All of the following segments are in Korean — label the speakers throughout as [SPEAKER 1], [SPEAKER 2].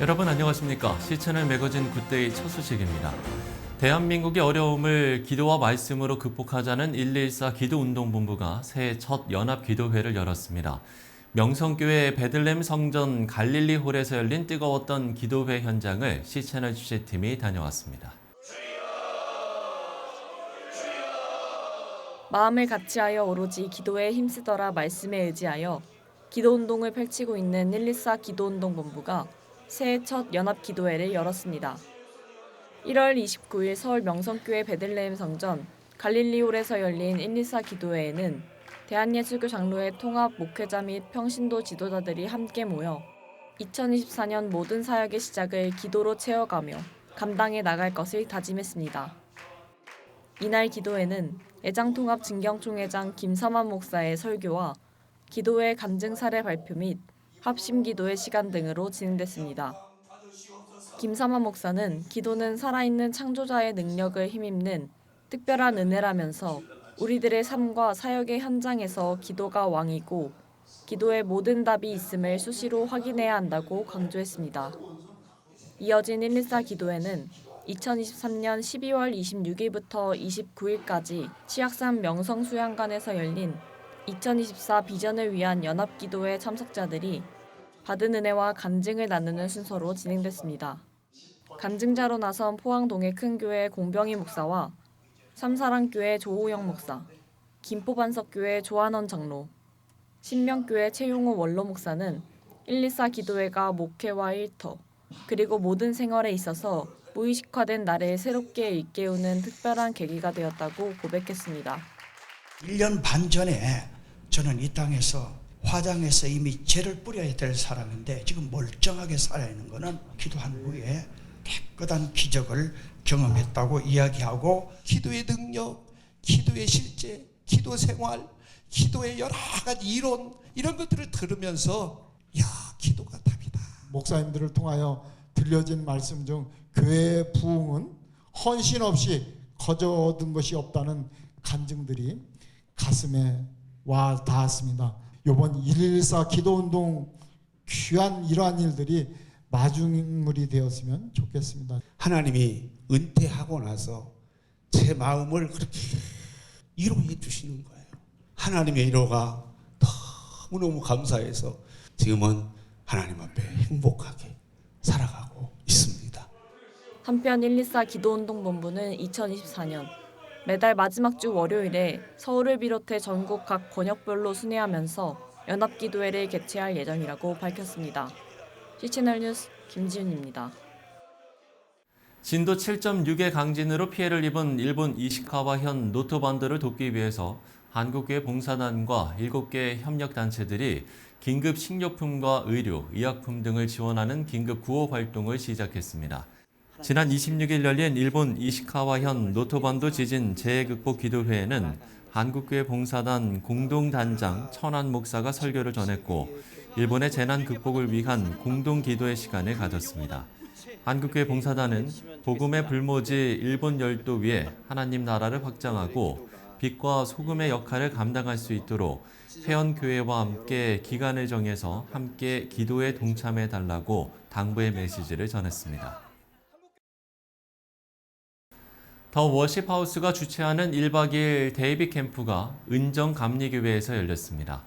[SPEAKER 1] 여러분 안녕하십니까? 시채널 매거진 굿데이 첫 소식입니다. 대한민국의 어려움을 기도와 말씀으로 극복하자는 114 기도운동본부가 새해 첫 연합기도회를 열었습니다. 명성교회 베들레헴 성전 갈릴리홀에서 열린 뜨거웠던 기도회 현장을 시채널 취재팀이 다녀왔습니다.
[SPEAKER 2] 마음을 같이하여 오로지 기도에 힘쓰더라 말씀에 의지하여 기도운동을 펼치고 있는 114 기도운동본부가 새해 첫 연합기도회를 열었습니다. 1월 29일 서울 명성교회 베들레헴 성전 갈릴리홀에서 열린 114 기도회에는 대한예수교 장로회 통합 목회자 및 평신도 지도자들이 함께 모여 2024년 모든 사역의 시작을 기도로 채워가며 감당해 나갈 것을 다짐했습니다. 이날 기도회는 애장통합 진경총회장 김삼환 목사의 설교와 기도회 간증 사례 발표 및 합심 기도의 시간 등으로 진행됐습니다. 김삼환 목사는 기도는 살아있는 창조자의 능력을 힘입는 특별한 은혜라면서 우리들의 삶과 사역의 현장에서 기도가 왕이고 기도에 모든 답이 있음을 수시로 확인해야 한다고 강조했습니다. 이어진 114 기도회는 2023년 12월 26일부터 29일까지 치악산 명성수양관에서 열린 2024 비전을 위한 연합기도회 참석자들이 받은 은혜와 간증을 나누는 순서로 진행됐습니다. 간증자로 나선 포항동의 큰교회 공병희 목사와 삼사랑교회 조호영 목사, 김포반석교회 조한원 장로, 신명교회 최용호 원로 목사는 114 기도회가 목회와 일터, 그리고 모든 생활에 있어서 무의식화된 나를 새롭게 일깨우는 특별한 계기가 되었다고 고백했습니다.
[SPEAKER 3] 1년 반 전에 저는 이 땅에서 화장해서 이미 죄를 뿌려야 될 사람인데 지금 멀쩡하게 살아있는 것은 기도한 후에 깨끗한 기적을 경험했다고 이야기하고,
[SPEAKER 4] 기도의 능력, 기도의 실제, 기도 생활, 기도의 여러 가지 이론, 이런 것들을 들으면서 기도가 답이다.
[SPEAKER 5] 목사님들을 통하여 들려진 말씀 중 교회의 부흥은 헌신 없이 거저 얻은 것이 없다는 간증들이 가슴에 와 닿았습니다. 이번 114 기도운동 귀한 이러한 일들이 마중물이 되었으면 좋겠습니다.
[SPEAKER 4] 하나님이 은퇴하고 나서 제 마음을 그렇게 위로해 주시는 거예요. 하나님의 위로가 너무너무 감사해서 지금은 하나님 앞에 행복하게 살아가고 있습니다.
[SPEAKER 2] 한편 114 기도운동본부는 2024년 매달 마지막 주 월요일에 서울을 비롯해 전국 각 권역별로 순회하면서 연합기도회를 개최할 예정이라고 밝혔습니다. 시채널 뉴스 김지윤입니다.
[SPEAKER 1] 진도 7.6의 강진으로 피해를 입은 일본 이시카와현 노토반도를 돕기 위해서 한국교회 봉사단과 7개 협력단체들이 긴급 식료품과 의료, 의약품 등을 지원하는 긴급 구호 활동을 시작했습니다. 지난 26일 열린 일본 이시카와현 노토반도 지진 재해극복 기도회에는 한국교회 봉사단 공동단장 천안 목사가 설교를 전했고 일본의 재난 극복을 위한 공동기도의 시간을 가졌습니다. 한국교회 봉사단은 복음의 불모지 일본 열도 위에 하나님 나라를 확장하고 빛과 소금의 역할을 감당할 수 있도록 회원교회와 함께 기간을 정해서 함께 기도에 동참해 달라고 당부의 메시지를 전했습니다. 더 워십하우스가 주최하는 1박 2일 데이비 캠프가 은정감리교회에서 열렸습니다.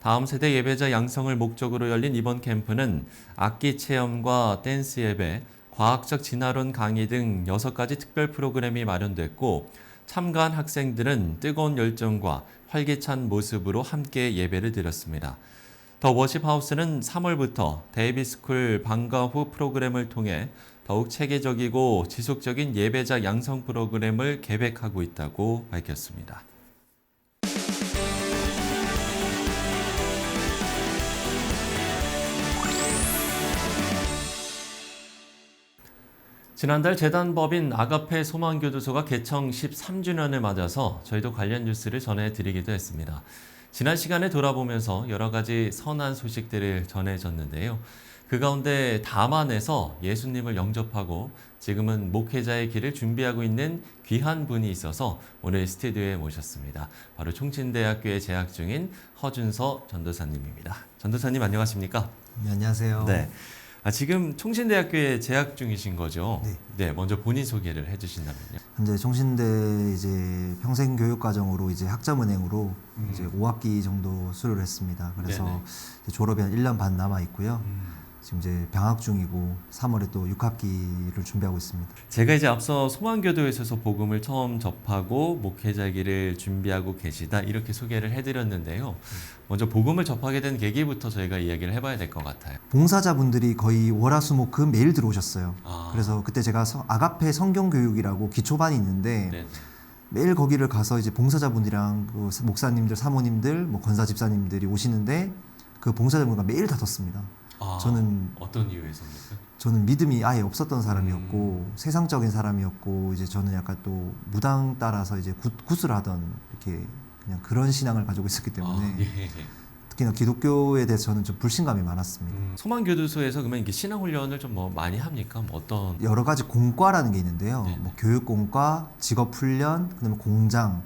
[SPEAKER 1] 다음 세대 예배자 양성을 목적으로 열린 이번 캠프는 악기 체험과 댄스 예배, 과학적 진화론 강의 등 6가지 특별 프로그램이 마련됐고 참가한 학생들은 뜨거운 열정과 활기찬 모습으로 함께 예배를 드렸습니다. 더 워십하우스는 3월부터 데이비스쿨 방과 후 프로그램을 통해 더욱 체계적이고 지속적인 예배자 양성 프로그램을 계획하고 있다고 밝혔습니다. 지난달 재단법인 아가페 소망교도소가 개청 13주년을 맞아서 저희도 관련 뉴스를 전해드리기도 했습니다. 지난 시간에 돌아보면서 여러 가지 선한 소식들을 전해졌는데요. 그 가운데 다만에서 예수님을 영접하고 지금은 목회자의 길을 준비하고 있는 귀한 분이 있어서 오늘 스튜디오에 모셨습니다. 바로 총진대학교에 재학 중인 허준서 전도사님입니다. 전도사님 안녕하십니까?
[SPEAKER 6] 네, 안녕하세요.
[SPEAKER 1] 네. 지금 총신대학교에 재학 중이신 거죠?
[SPEAKER 6] 네.
[SPEAKER 1] 네, 먼저 본인 소개를 해주신다면요.
[SPEAKER 6] 현재 총신대 이제 평생교육과정으로 이제 학점은행으로 이제 5학기 정도 수료를 했습니다. 그래서
[SPEAKER 1] 네네.
[SPEAKER 6] 이제 졸업이 한 1년 반 남아 있고요. 지금 이제 방학 중이고 3월에 또 6학기를 준비하고 있습니다.
[SPEAKER 1] 제가 이제 앞서 소망교도에서 복음을 처음 접하고 목회자기를 준비하고 계시다 이렇게 소개를 해드렸는데요. 먼저 복음을 접하게 된 계기부터 저희가 이야기를 해봐야 될 것 같아요.
[SPEAKER 6] 봉사자분들이 거의 월화수목금 매일 들어오셨어요.
[SPEAKER 1] 아.
[SPEAKER 6] 그래서 그때 제가 아가페 성경교육이라고 기초반이 있는데
[SPEAKER 1] 네.
[SPEAKER 6] 매일 거기를 가서 이제 봉사자분들이랑 그 목사님들, 사모님들, 뭐 권사 집사님들이 오시는데 그 봉사자분과 매일 다퉜습니다. 저는
[SPEAKER 1] 어떤 이유에서입니까?
[SPEAKER 6] 저는 믿음이 아예 없었던 사람이었고 세상적인 사람이었고 이제 저는 약간 또 무당 따라서 이제 굿을 하던 이렇게 그냥 그런 신앙을 가지고 있었기 때문에
[SPEAKER 1] 예.
[SPEAKER 6] 특히나 기독교에 대해서 저는 좀 불신감이 많았습니다.
[SPEAKER 1] 소망교도소에서 그러면 이게 신앙훈련을 좀 뭐 많이 합니까? 뭐 어떤
[SPEAKER 6] 여러 가지 공과라는 게 있는데요.
[SPEAKER 1] 네네.
[SPEAKER 6] 뭐 교육공과, 직업훈련, 그다음에 공장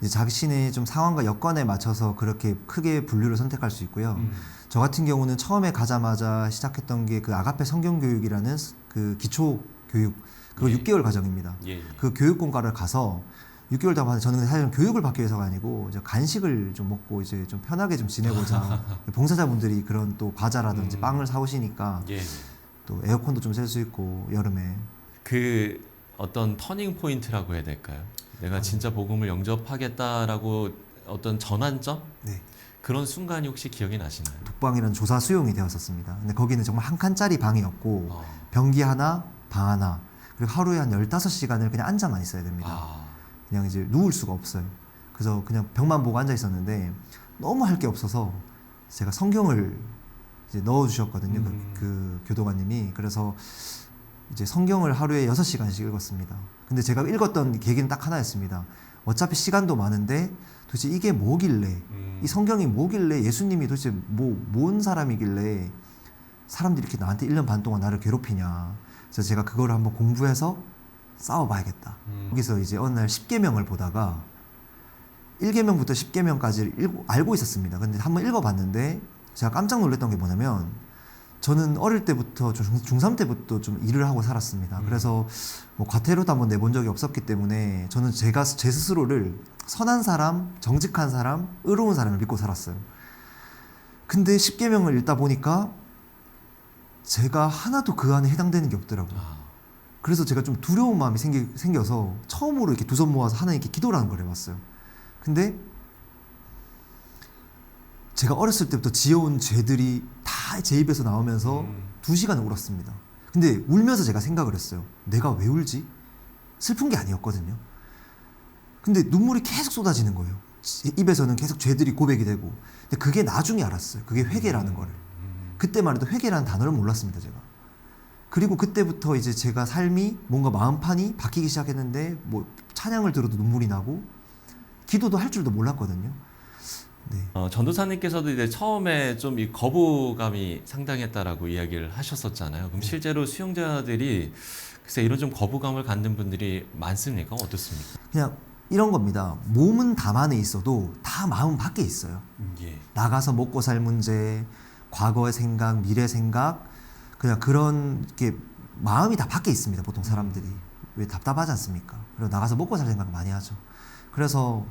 [SPEAKER 6] 이제 자신의 좀 상황과 여건에 맞춰서 그렇게 크게 분류를 선택할 수 있고요. 저 같은 경우는 처음에 가자마자 시작했던 게 그 아가페 성경교육이라는 그 기초 교육 그거
[SPEAKER 1] 예.
[SPEAKER 6] 6개월 과정입니다.
[SPEAKER 1] 예.
[SPEAKER 6] 그 교육공과를 가서 6개월 동안 봤는데 저는 사실은 교육을 받기 위해서가 아니고 이제 간식을 좀 먹고 이제 좀 편하게 좀 지내고자 봉사자분들이 그런 또 과자라든지 빵을 사오시니까
[SPEAKER 1] 예.
[SPEAKER 6] 또 에어컨도 좀 쐴 수 있고 여름에
[SPEAKER 1] 그 어떤 터닝 포인트라고 해야 될까요? 내가 진짜 복음을 영접하겠다라고 어떤 전환점?
[SPEAKER 6] 네.
[SPEAKER 1] 그런 순간이 혹시 기억이 나시나요?
[SPEAKER 6] 독방이라는 조사 수용이 되었었습니다. 근데 거기는 정말 한 칸짜리 방이었고
[SPEAKER 1] 아.
[SPEAKER 6] 변기 하나, 방 하나 그리고 하루에 한 15시간을 그냥 앉아만 있어야 됩니다.
[SPEAKER 1] 아.
[SPEAKER 6] 그냥 이제 누울 수가 없어요. 그래서 그냥 벽만 보고 앉아 있었는데 너무 할 게 없어서 제가 성경을 이제 넣어 주셨거든요. 그 교도관님이. 그래서 이제 성경을 하루에 6시간씩 읽었습니다. 근데 제가 읽었던 계기는 딱 하나였습니다. 어차피 시간도 많은데 도대체 이게 뭐길래 이 성경이 뭐길래 예수님이 도대체 뭔 사람이길래 사람들이 이렇게 나한테 1년 반 동안 나를 괴롭히냐. 그래서 제가 그거를 한번 공부해서 싸워봐야겠다. 거기서 이제 어느 날 10계명을 보다가 1계명부터 10계명까지 알고 있었습니다. 근데 한번 읽어봤는데 제가 깜짝 놀랐던 게 뭐냐면 저는 어릴 때부터 중3 때부터 좀 일을 하고 살았습니다. 그래서 뭐 과태료도 한번 내본 적이 없었기 때문에 저는 제 스스로를 선한 사람, 정직한 사람, 의로운 사람을 믿고 살았어요. 근데 10계명을 읽다 보니까 제가 하나도 그 안에 해당되는 게 없더라고요. 그래서 제가 좀 두려운 마음이 생겨서 처음으로 이렇게 두 손 모아서 하나님께 기도라는 걸 해봤어요. 근데 제가 어렸을 때부터 지어온 죄들이 다 제 입에서 나오면서 2시간을 울었습니다. 근데 울면서 제가 생각을 했어요. 내가 왜 울지? 슬픈 게 아니었거든요. 근데 눈물이 계속 쏟아지는 거예요. 제 입에서는 계속 죄들이 고백이 되고. 근데 그게 나중에 알았어요. 그게 회개라는 거를. 그때만 해도 회개라는 단어를 몰랐습니다, 제가. 그리고 그때부터 이제 제가 삶이 뭔가 마음판이 바뀌기 시작했는데 뭐 찬양을 들어도 눈물이 나고 기도도 할 줄도 몰랐거든요. 네.
[SPEAKER 1] 전도사님께서도 이제 처음에 좀 이 거부감이 상당했다라고 이야기를 하셨었잖아요. 그럼 실제로 수용자들이 글쎄 이런 좀 거부감을 갖는 분들이 많습니까? 어떻습니까?
[SPEAKER 6] 그냥 이런 겁니다. 몸은 다만에 있어도 다 마음 밖에 있어요.
[SPEAKER 1] 예.
[SPEAKER 6] 나가서 먹고 살 문제, 과거의 생각, 미래 생각, 그냥 그런 게 마음이 다 밖에 있습니다. 보통 사람들이. 왜 답답하지 않습니까? 그리고 나가서 먹고 살 생각 많이 하죠. 그래서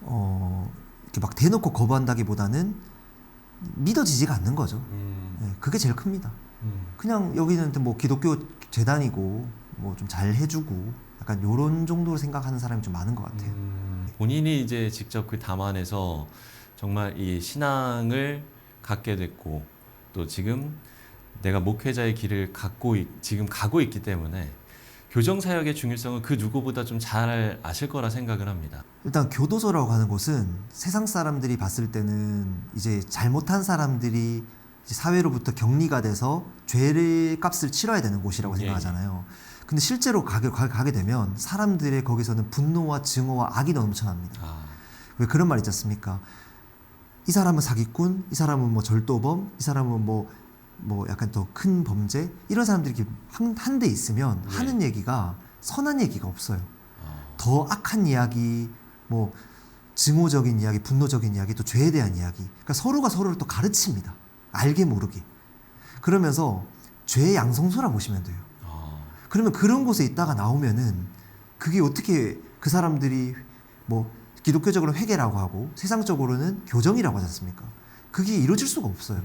[SPEAKER 6] 이렇게 막 대놓고 거부한다기보다는 믿어지지가 않는 거죠. 네, 그게 제일 큽니다. 그냥 여기는 뭐 기독교 재단이고 뭐 좀 잘 해주고 약간 요런 정도로 생각하는 사람이 좀 많은 것 같아요.
[SPEAKER 1] 본인이 이제 직접 그 담안에서 정말 이 신앙을 갖게 됐고 또 지금 내가 목회자의 길을 지금 가고 있기 때문에 교정사역의 중요성은 그 누구보다 좀 잘 아실 거라 생각을 합니다.
[SPEAKER 6] 일단 교도소라고 하는 곳은 세상 사람들이 봤을 때는 이제 잘못한 사람들이 이제 사회로부터 격리가 돼서 죄의 값을 치러야 되는 곳이라고
[SPEAKER 1] 예.
[SPEAKER 6] 생각하잖아요. 근데 실제로 가게 되면 사람들의 거기서는 분노와 증오와 악이 넘쳐납니다. 왜 그런 말 있지 않습니까? 이 사람은 사기꾼, 이 사람은 뭐 절도범, 이 사람은 뭐 약간 더 큰 범죄 이런 사람들이 이렇게 한 대 있으면
[SPEAKER 1] 네.
[SPEAKER 6] 하는 얘기가 선한 얘기가 없어요. 더 악한 이야기, 뭐 증오적인 이야기, 분노적인 이야기, 또 죄에 대한 이야기. 그러니까 서로가 서로를 또 가르칩니다. 알게 모르게. 그러면서 죄의 양성소라 보시면 돼요. 그러면 그런 곳에 있다가 나오면은 그게 어떻게 그 사람들이 뭐 기독교적으로 회개라고 하고 세상적으로는 교정이라고 하지 않습니까? 그게 이루어질 수가 없어요.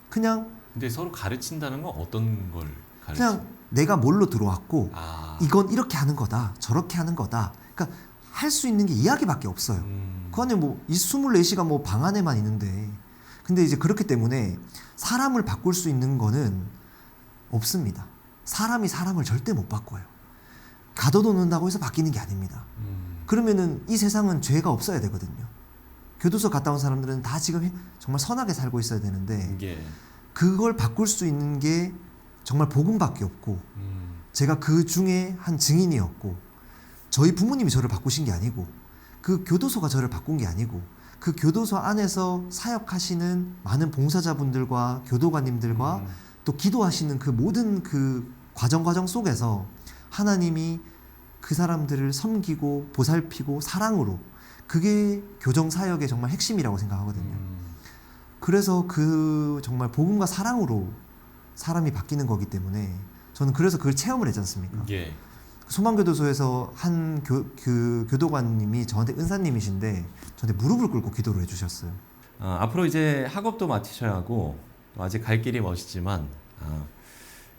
[SPEAKER 6] 그냥
[SPEAKER 1] 근데 서로 가르친다는 건 어떤 걸
[SPEAKER 6] 그냥 내가 뭘로 들어왔고
[SPEAKER 1] 아.
[SPEAKER 6] 이건 이렇게 하는 거다 저렇게 하는 거다. 그러니까 할 수 있는 게 이야기밖에 없어요. 그 안에 뭐 이 24시간 뭐 방 안에만 있는데 근데 이제 그렇기 때문에 사람을 바꿀 수 있는 거는 없습니다. 사람이 사람을 절대 못 바꿔요. 가둬놓는다고 해서 바뀌는 게 아닙니다. 그러면은 이 세상은 죄가 없어야 되거든요. 교도소 갔다 온 사람들은 다 지금 정말 선하게 살고 있어야 되는데
[SPEAKER 1] 예.
[SPEAKER 6] 그걸 바꿀 수 있는 게 정말 복음밖에 없고 제가 그 중에 한 증인이었고 저희 부모님이 저를 바꾸신 게 아니고 그 교도소가 저를 바꾼 게 아니고 그 교도소 안에서 사역하시는 많은 봉사자분들과 교도관님들과 또 기도하시는 그 모든 그 과정 속에서 하나님이 그 사람들을 섬기고 보살피고 사랑으로 그게 교정사역의 정말 핵심이라고 생각하거든요. 그래서 그 정말 복음과 사랑으로 사람이 바뀌는 거기 때문에 저는 그래서 그걸 체험을 했지 않습니까?
[SPEAKER 1] 예.
[SPEAKER 6] 소망교도소에서 한 교도관님이 저한테 은사님이신데 저한테 무릎을 꿇고 기도를 해주셨어요.
[SPEAKER 1] 앞으로 이제 학업도 마치셔야 하고 또 아직 갈 길이 멋있지만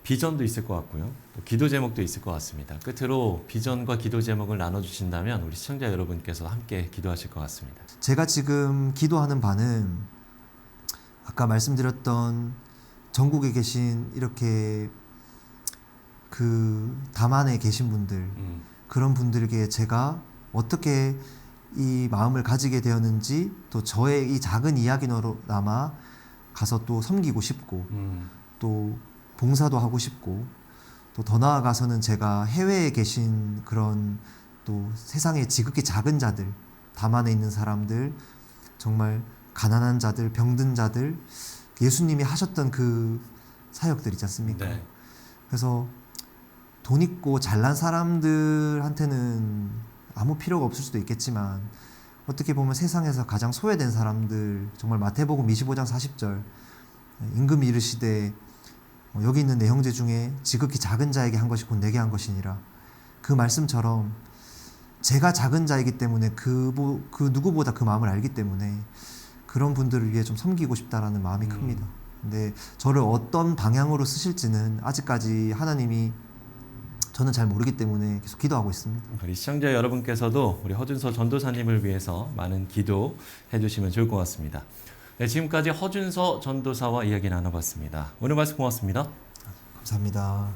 [SPEAKER 1] 비전도 있을 것 같고요. 또 기도 제목도 있을 것 같습니다. 끝으로 비전과 기도 제목을 나눠주신다면 우리 시청자 여러분께서 함께 기도하실 것 같습니다.
[SPEAKER 6] 제가 지금 기도하는 바는 아까 말씀드렸던 전국에 계신 이렇게 그 담안에 계신 분들 그런 분들에게 제가 어떻게 이 마음을 가지게 되었는지 또 저의 이 작은 이야기로나마 가서 또 섬기고 싶고 또 봉사도 하고 싶고 또 더 나아가서는 제가 해외에 계신 그런 또 세상의 지극히 작은 자들 담안에 있는 사람들 정말 가난한 자들 병든 자들 예수님이 하셨던 그 사역들 있지 않습니까?
[SPEAKER 1] 네.
[SPEAKER 6] 그래서 돈 있고 잘난 사람들한테는 아무 필요가 없을 수도 있겠지만 어떻게 보면 세상에서 가장 소외된 사람들 정말 마태복음 25장 40절 임금이 이르시되 여기 있는 내 형제 중에 지극히 작은 자에게 한 것이 곧 내게 한 것이니라 그 말씀처럼 제가 작은 자이기 때문에 그 누구보다 그 마음을 알기 때문에 그런 분들을 위해 좀 섬기고 싶다라는 마음이 큽니다. 근데 저를 어떤 방향으로 쓰실지는 아직까지 하나님이 저는 잘 모르기 때문에 계속 기도하고 있습니다.
[SPEAKER 1] 우리 시청자 여러분께서도 우리 허준서 전도사님을 위해서 많은 기도해 주시면 좋을 것 같습니다. 네, 지금까지 허준서 전도사와 이야기 나눠봤습니다. 오늘 말씀 고맙습니다.
[SPEAKER 6] 감사합니다.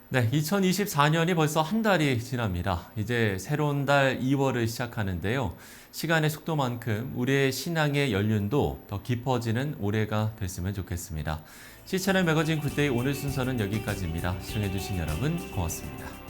[SPEAKER 1] 네, 2024년이 벌써 한 달이 지납니다. 이제 새로운 달 2월을 시작하는데요. 시간의 속도만큼 우리의 신앙의 연륜도 더 깊어지는 올해가 됐으면 좋겠습니다. 시채널 매거진 굿데이 오늘 순서는 여기까지입니다. 시청해주신 여러분 고맙습니다.